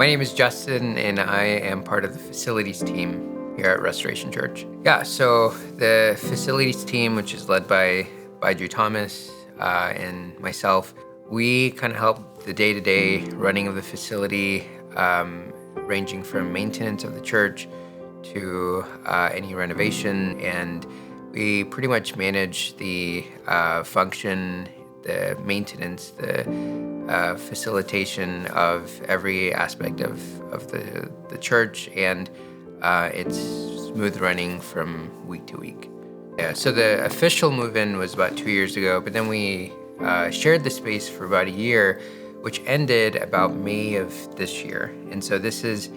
My name is Justin, and I am part of the facilities team here at Restoration Church. So the facilities team, which is led by Drew Thomas and myself, we kind of help the day-to-day running of the facility, ranging from maintenance of the church to any renovation, and we pretty much manage the function, the maintenance, the facilitation of every aspect of the church and its smooth running from week to week. So the official move-in was about 2 years ago, but then we shared the space for about a year, which ended about May of this year. And so this is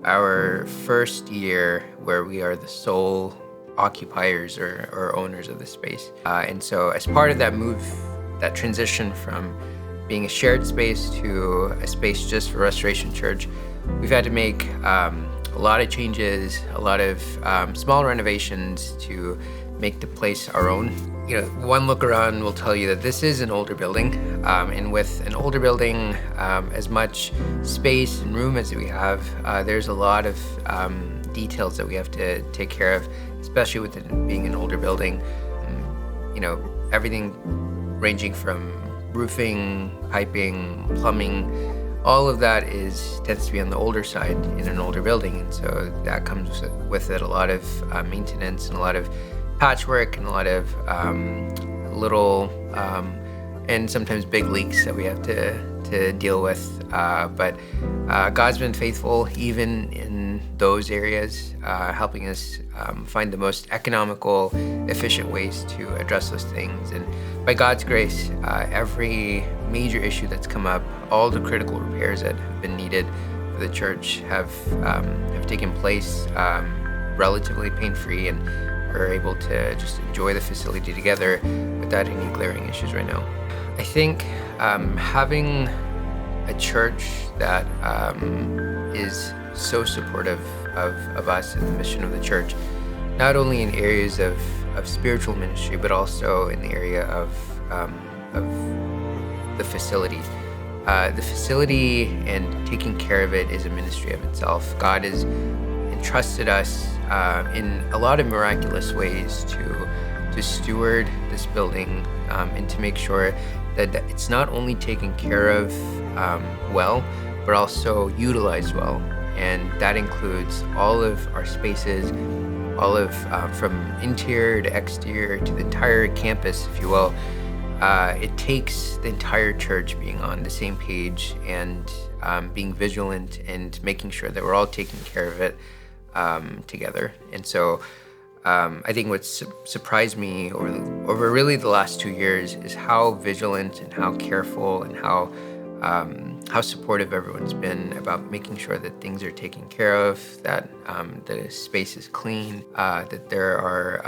our first year where we are the sole occupiers or owners of the space. And so as part of that move, that transition from being a shared space to a space just for Restoration Church, we've had to make a lot of changes, a lot of small renovations to make the place our own. One look around will tell you that this is an older building, and with an older building, as much space and room as we have, there's a lot of details that we have to take care of, especially with it being an older building. Everything ranging from roofing, piping, plumbing, all of that tends to be on the older side in an older building, and so that comes with it a lot of maintenance and a lot of patchwork and a lot of little and sometimes big leaks that we have to deal with. But God's been faithful even in those areas, helping us find the most economical, efficient ways to address those things. And by God's grace, every major issue that's come up, all the critical repairs that have been needed for the church have taken place relatively pain-free, and we're able to just enjoy the facility together without any glaring issues right now. I think having a church that is so supportive of us and the mission of the church, not only in areas of spiritual ministry, but also in the area of the facility. The facility and taking care of it is a ministry of itself. God has entrusted us in a lot of miraculous ways to steward this building and to make sure that it's not only taken care of well, but also utilized well. And that includes all of our spaces, all of from interior to exterior to the entire campus, if you will. It takes the entire church being on the same page and being vigilant and making sure that we're all taking care of it together. And so I think what surprised me over really the last 2 years is how vigilant and how careful and how supportive everyone's been about making sure that things are taken care of, that the space is clean, that there are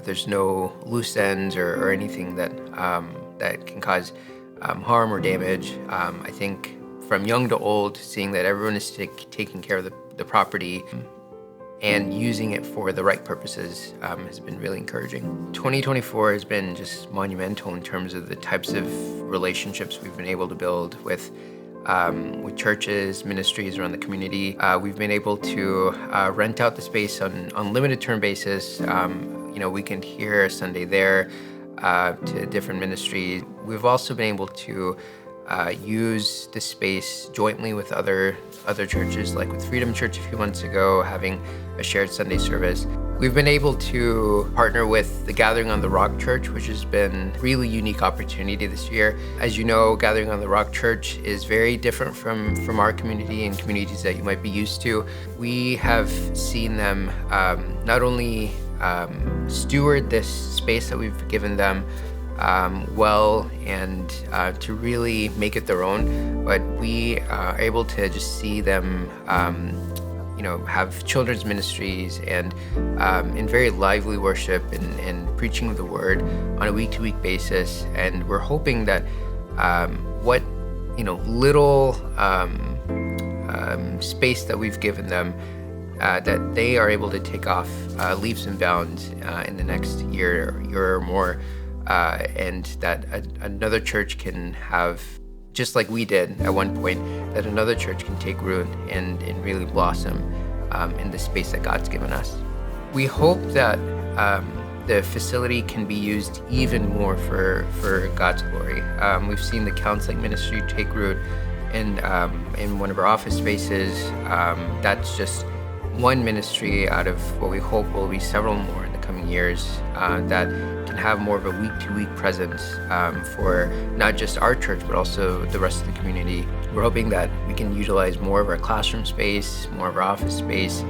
there's no loose ends or anything that can cause harm or damage. I think from young to old, seeing that everyone is taking care of the property and using it for the right purposes has been really encouraging. 2024 has been just monumental in terms of the types of relationships we've been able to build with churches, ministries around the community. We've been able to rent out the space on limited term basis, weekend here, Sunday there, to different ministries. We've also been able to use the space jointly with other churches, like with Freedom Church a few months ago, having a shared Sunday service. We've been able to partner with the Gathering on the Rock Church, which has been a really unique opportunity this year. As you know, Gathering on the Rock Church is very different from our community and communities that you might be used to. We have seen them not only steward this space that we've given them well and to really make it their own, but we are able to just see them have children's ministries and in very lively worship and preaching of the word on a week-to-week basis. And we're hoping that what little space that we've given them, that they are able to take off leaps and bounds in the next year or more, and that another church can have just like we did at one point, that another church can take root and really blossom in the space that God's given us. We hope that the facility can be used even more for God's glory. We've seen the counseling ministry take root in one of our office spaces. That's just one ministry out of what we hope will be several more in the coming years that can have more of a week-to-week presence for not just our church, but also the rest of the community. We're hoping that we can utilize more of our classroom space, more of our office space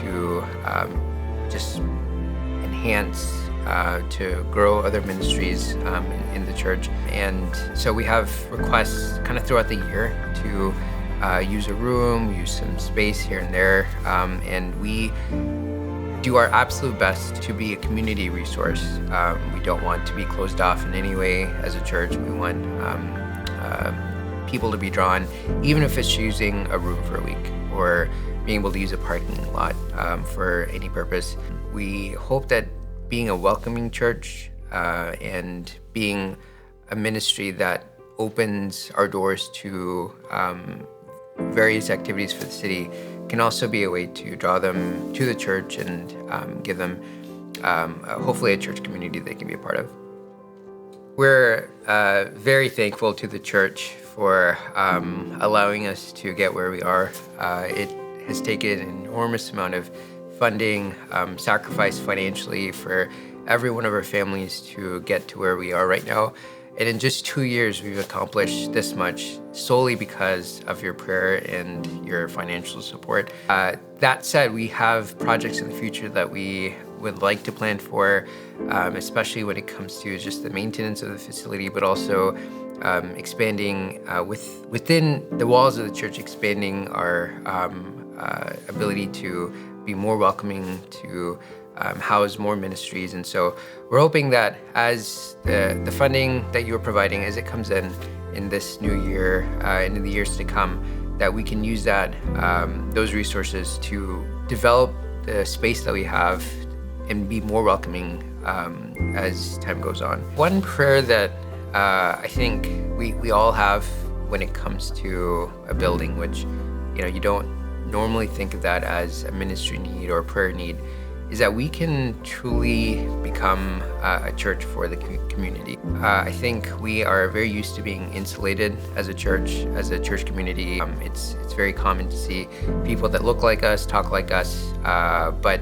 to just enhance, to grow other ministries in the church. And so we have requests kind of throughout the year to use a room, use some space here and there, and we do our absolute best to be a community resource. We don't want to be closed off in any way as a church. We want people to be drawn, even if it's using a room for a week or being able to use a parking lot for any purpose. We hope that being a welcoming church and being a ministry that opens our doors to various activities for the city can also be a way to draw them to the church and give them hopefully a church community they can be a part of. We're very thankful to the church for allowing us to get where we are. It has taken an enormous amount of funding, sacrifice financially for every one of our families to get to where we are right now. And in just 2 years, we've accomplished this much solely because of your prayer and your financial support. That said, we have projects in the future that we would like to plan for, especially when it comes to just the maintenance of the facility, but also expanding within the walls of the church, expanding our ability to be more welcoming, to house more ministries. And so we're hoping that as the funding that you're providing, as it comes in this new year and in the years to come, that we can use that those resources to develop the space that we have and be more welcoming as time goes on. One prayer that I think we all have when it comes to a building, which you don't normally think of that as a ministry need or a prayer need, is that we can truly become a church for the community. I think we are very used to being insulated as a church community. It's very common to see people that look like us, talk like us, but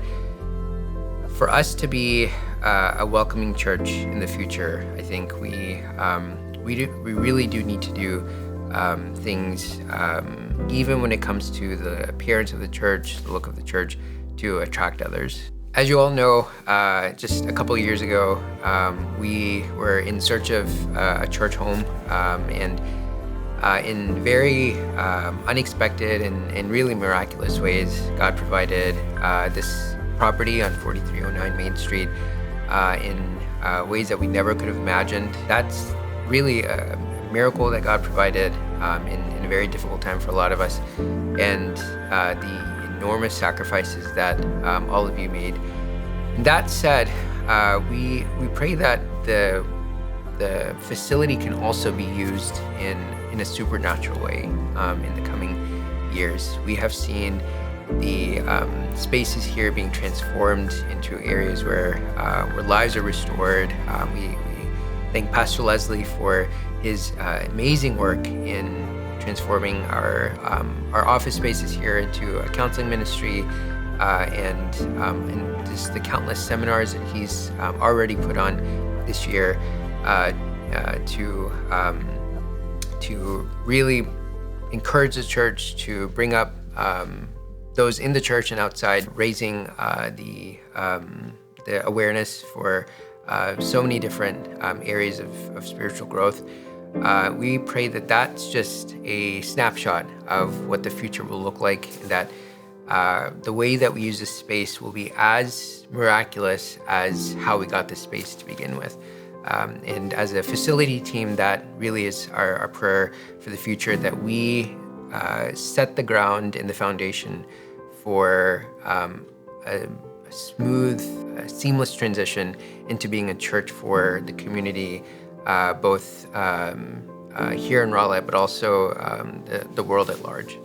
for us to be a welcoming church in the future, I think we really do need to do things, even when it comes to the appearance of the church, the look of the church, to attract others. As you all know, just a couple of years ago, we were in search of a church home, and in very unexpected and really miraculous ways, God provided this property on 4309 Main Street in ways that we never could have imagined. That's really a miracle that God provided in a very difficult time for a lot of us, and the enormous sacrifices that all of you made. That said, we pray that the facility can also be used in a supernatural way in the coming years. We have seen the spaces here being transformed into areas where lives are restored. We thank Pastor Leslie for his amazing work in transforming our office spaces here into a counseling ministry, and just the countless seminars that he's already put on this year to really encourage the church, to bring up those in the church and outside, raising the awareness for so many different areas of spiritual growth. We pray that that's just a snapshot of what the future will look like, and that the way that we use this space will be as miraculous as how we got this space to begin with. And as a facility team, that really is our prayer for the future, that we set the ground and the foundation for a smooth, seamless transition into being a church for the community, both here in Raleigh, but also the world at large.